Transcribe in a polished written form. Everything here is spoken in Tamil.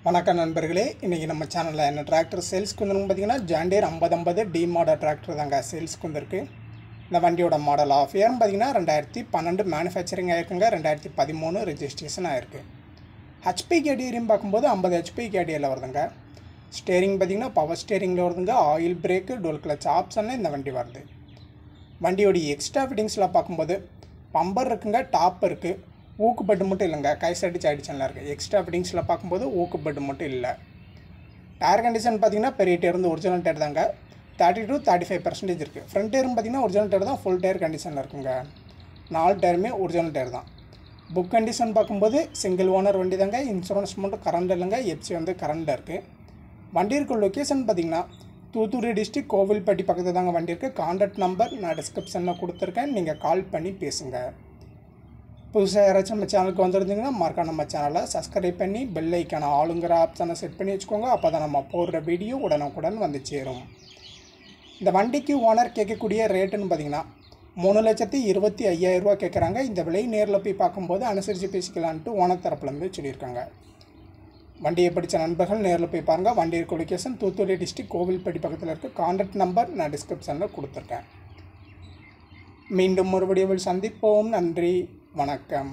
வணக்கம் நண்பர்களே, இன்றைக்கி நம்ம சேனலில் என்ன டிராக்டர் சேல்ஸ்க்கு வந்துருன்னு பார்த்தீங்கன்னா ஜாண்டியர் 5050 டி மாடல் டிராக்டர் தாங்க சேல்ஸ்க்கு வந்திருக்கு. இந்த வண்டியோட மாடல் ஆஃப் இயர்னு பார்த்தீங்கன்னா 2012 மேனுஃபேக்சரிங் ஆகிருக்குங்க. 2013 ரெஜிஸ்ட்ரேஷன் ஆகிருக்கு. ஹெச்பி கேடியரின்னு பார்க்கும்போது 50 ஹெச்பி கேடியரில் வருதுங்க. ஸ்டேரிங் பார்த்திங்கன்னா பவர் ஸ்டேரிங்கில் வருதுங்க. ஆயில் பிரேக்கு டோல் கிளச் ஆப்ஷனில் இந்த வண்டி வருது. வண்டியோடைய எக்ஸ்ட்ரா ஃபிட்டிங்ஸில் பார்க்கும்போது பம்பர் இருக்குங்க, டாப் இருக்குது, ஊக்கு பெட்டு மட்டும் இல்லைங்க, கை சைடு சைடு சேனலாக இருக்குது. எக்ஸ்ட்ரா ஃபிட்டிங்ஸில் பார்க்கும்போது ஊக்கு பெட்டு மட்டும் இல்லை. டயர் கண்டிஷன் பார்த்திங்கன்னா பெரிய டயர் வந்து ஒரிஜினல் டயர் தாங்க. 30 to 35% இருக்குது. ஃப்ரண்ட் டயரும் பார்த்திங்கன்னா ஒரிஜினல் டயர் தான், ஃபுல் டயர் கண்டிஷனில் இருக்குங்க. 4 டயருமே ஒரிஜினல் டயர் தான். புக் கண்டிஷன் பார்க்கும்போது சிங்கிள் ஓனர் வண்டி தாங்க. இன்சூரன்ஸ் மட்டும் கரண்ட் இல்லைங்க, எஃப்சி வந்து கரண்டில் இருக்குது. வண்டி இருக்க லொக்கேஷன் பார்த்திங்கன்னா தூத்துக்குடி டிஸ்ட்ரிக்ட் கோவில்பட்டி பக்கத்தில் தாங்க வண்டி இருக்குது. கான்டாக்ட் நம்பர் நான் டிஸ்கிரிப்ஷனில் கொடுத்துருக்கேன், நீங்கள் கால் பண்ணி பேசுங்க. புதுசாக யாராச்சும் நம்ம சேனலுக்கு வந்துருந்தீங்கன்னா மறக்காம நம்ம சேனலை சப்ஸ்கிரைப் பண்ணி பெல் ஐக்கான ஆளுங்கிற ஆப்ஷனை செட் பண்ணி வச்சுக்கோங்க. அப்போ தான் நம்ம போடுற வீடியோ உடனுக்குடன் வந்து சேரும். இந்த வண்டிக்கு ஓனர் கேட்கக்கூடிய ரேட்டுன்னு பார்த்தீங்கன்னா 3,25,000 ரூபா கேட்குறாங்க. இந்த விலை நேரில் போய் பார்க்கும்போது அனுசரித்து பேசிக்கலான்ட்டு ஓனர் தரப்புலேருந்து சொல்லியிருக்காங்க. வண்டியை படித்த நண்பர்கள் நேரில் போய் பாருங்கள். வண்டி இருக்க லொக்கேஷன் தூத்துக்குடி டிஸ்ட்ரிக்ட் கோவில்பட்டி பக்கத்தில் இருக்குது. கான்டாக்ட் நம்பர் நான் டிஸ்கிரிப்ஷனில் கொடுத்துருக்கேன். மீண்டும் ஒரு வீடியோவில் சந்திப்போம். நன்றி, வணக்கம்.